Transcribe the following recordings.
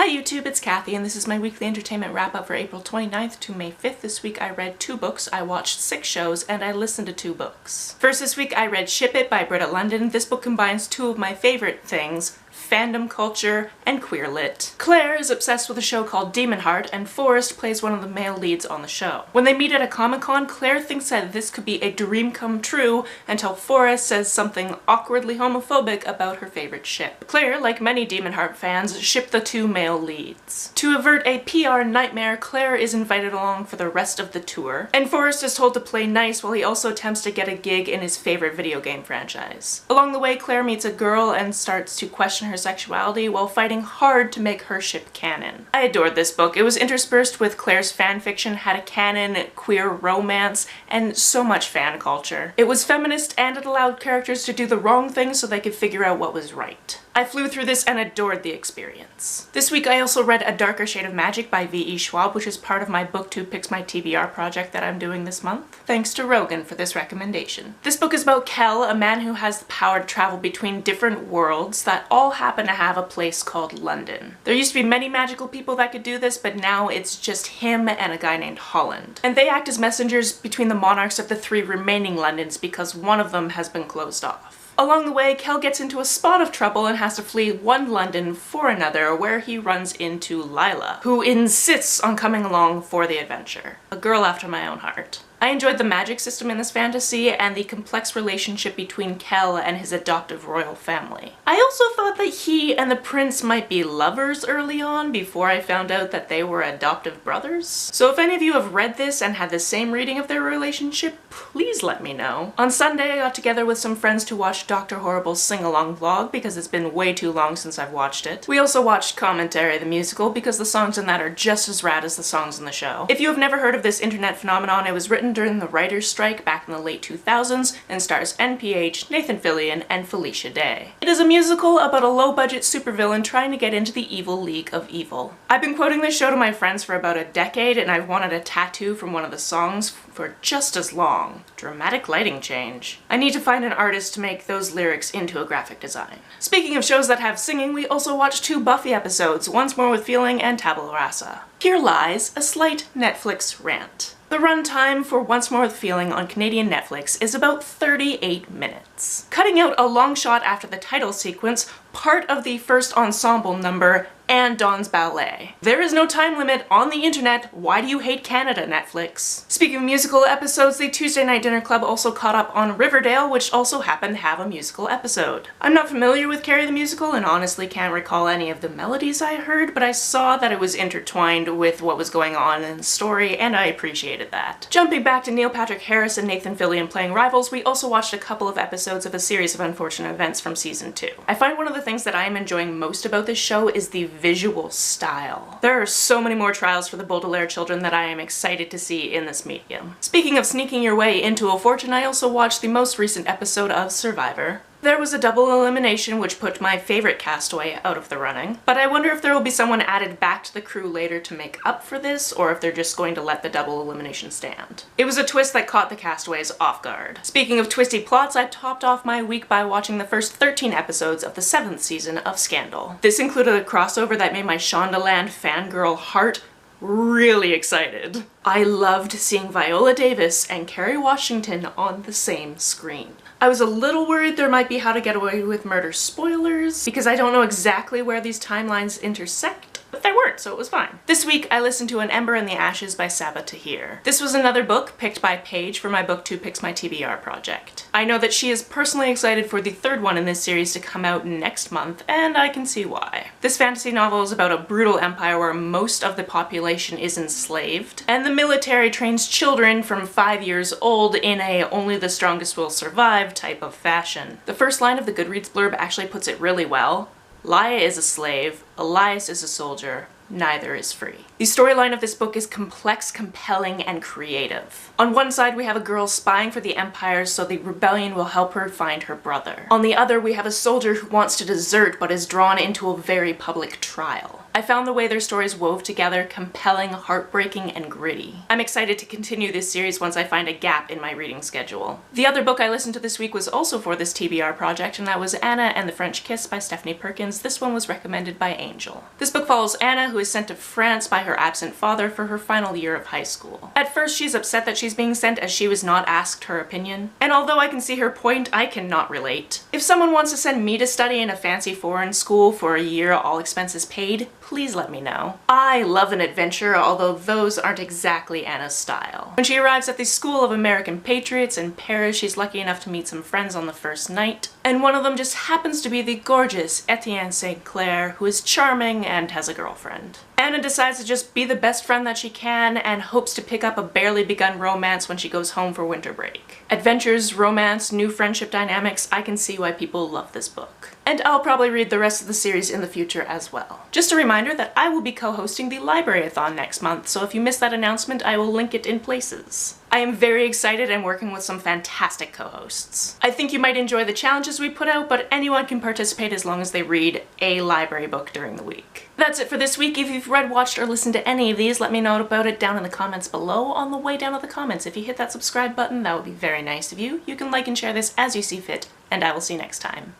Hi YouTube, it's Kathy, and this is my weekly entertainment wrap-up for April 29th to May 5th. This week I read 2 books, I watched 6 shows, and I listened to 2 books. First this week I read Ship It by Britta London. This book combines 2 of my favorite things, fandom culture and queer lit. Claire is obsessed with a show called Demon Heart, and Forrest plays one of the male leads on the show. When they meet at a Comic-Con, Claire thinks that this could be a dream come true until Forrest says something awkwardly homophobic about her favorite ship. Claire, like many Demon Heart fans, shipped the 2 male leads. To avert a PR nightmare, Claire is invited along for the rest of the tour, and Forrest is told to play nice while he also attempts to get a gig in his favorite video game franchise. Along the way, Claire meets a girl and starts to question her sexuality while fighting hard to make her ship canon. I adored this book. It was interspersed with Claire's fanfiction, had a canon, queer romance, and so much fan culture. It was feminist and it allowed characters to do the wrong thing so they could figure out what was right. I flew through this and adored the experience. This week I also read A Darker Shade of Magic by V.E. Schwab, which is part of my BookTube Picks My TBR project that I'm doing this month. Thanks to Rogan for this recommendation. This book is about Kel, a man who has the power to travel between different worlds that all happen to have a place called London. There used to be many magical people that could do this, but now it's just him and a guy named Holland. And they act as messengers between the monarchs of the 3 remaining Londons because one of them has been closed off. Along the way, Kel gets into a spot of trouble and has to flee one London for another, where he runs into Lila, who insists on coming along for the adventure. A girl after my own heart. I enjoyed the magic system in this fantasy and the complex relationship between Kel and his adoptive royal family. I also thought that he and the prince might be lovers early on before I found out that they were adoptive brothers. So if any of you have read this and had the same reading of their relationship, please let me know. On Sunday I got together with some friends to watch Dr. Horrible's sing-along vlog because it's been way too long since I've watched it. We also watched Commentary the musical because the songs in that are just as rad as the songs in the show. If you have never heard of this internet phenomenon, it was written during the writer's strike back in the late 2000s and stars NPH, Nathan Fillion, and Felicia Day. It is a musical about a low-budget supervillain trying to get into the evil League of Evil. I've been quoting this show to my friends for about a decade, and I've wanted a tattoo from one of the songs for just as long. Dramatic lighting change. I need to find an artist to make those lyrics into a graphic design. Speaking of shows that have singing, we also watched 2 Buffy episodes, Once More with Feeling and Tabula Rasa. Here lies a slight Netflix rant. The runtime for Once More with Feeling on Canadian Netflix is about 38 minutes. Cutting out a long shot after the title sequence, part of the first ensemble number, and Dawn's ballet. There is no time limit on the internet. Why do you hate Canada, Netflix? Speaking of musical episodes, the Tuesday Night Dinner Club also caught up on Riverdale, which also happened to have a musical episode. I'm not familiar with Carrie the Musical and honestly can't recall any of the melodies I heard, but I saw that it was intertwined with what was going on in the story, and I appreciated that. Jumping back to Neil Patrick Harris and Nathan Fillion playing rivals, we also watched a couple of episodes of a series of unfortunate events from season 2. I find one of the things that I am enjoying most about this show is the visual style. There are so many more trials for the Baudelaire children that I am excited to see in this medium. Speaking of sneaking your way into a fortune, I also watched the most recent episode of Survivor. There was a double elimination which put my favorite castaway out of the running, but I wonder if there will be someone added back to the crew later to make up for this, or if they're just going to let the double elimination stand. It was a twist that caught the castaways off guard. Speaking of twisty plots, I topped off my week by watching the first 13 episodes of the 7th season of Scandal. This included a crossover that made my Shondaland fangirl heart really excited. I loved seeing Viola Davis and Kerry Washington on the same screen. I was a little worried there might be How to Get Away with Murder spoilers, because I don't know exactly where these timelines intersect, but there weren't, so it was fine. This week I listened to An Ember in the Ashes by Sabaa Tahir. This was another book picked by Paige for my BookTube Picks My TBR project. I know that she is personally excited for the 3rd one in this series to come out next month, and I can see why. This fantasy novel is about a brutal empire where most of the population is enslaved, and the military trains children from 5 years old in a only the strongest will survive type of fashion. The first line of the Goodreads blurb actually puts it really well. Laia is a slave, Elias is a soldier, neither is free. The storyline of this book is complex, compelling, and creative. On one side we have a girl spying for the Empire so the rebellion will help her find her brother. On the other we have a soldier who wants to desert but is drawn into a very public trial. I found the way their stories wove together compelling, heartbreaking, and gritty. I'm excited to continue this series once I find a gap in my reading schedule. The other book I listened to this week was also for this TBR project, and that was Anna and the French Kiss by Stephanie Perkins. This one was recommended by Angel. This book follows Anna, who is sent to France by her absent father for her final year of high school. At first, she's upset that she's being sent as she was not asked her opinion. And although I can see her point, I cannot relate. If someone wants to send me to study in a fancy foreign school for a year, all expenses paid, please let me know. I love an adventure, although those aren't exactly Anna's style. When she arrives at the School of American Patriots in Paris, she's lucky enough to meet some friends on the first night, and one of them just happens to be the gorgeous Etienne St. Clair, who is charming and has a girlfriend. Anna decides to just be the best friend that she can and hopes to pick up a barely begun romance when she goes home for winter break. Adventures, romance, new friendship dynamics, I can see why people love this book. And I'll probably read the rest of the series in the future as well. Just a reminder that I will be co-hosting the Library-a-thon next month, so if you missed that announcement, I will link it in places. I am very excited and working with some fantastic co-hosts. I think you might enjoy the challenges we put out, but anyone can participate as long as they read a library book during the week. That's it for this week. If you've read, watched, or listened to any of these, let me know about it down in the comments below on the way down to the comments. If you hit that subscribe button, that would be very nice of you. You can like and share this as you see fit, and I will see you next time.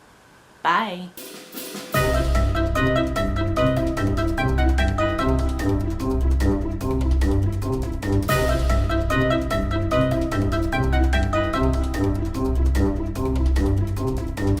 Bye!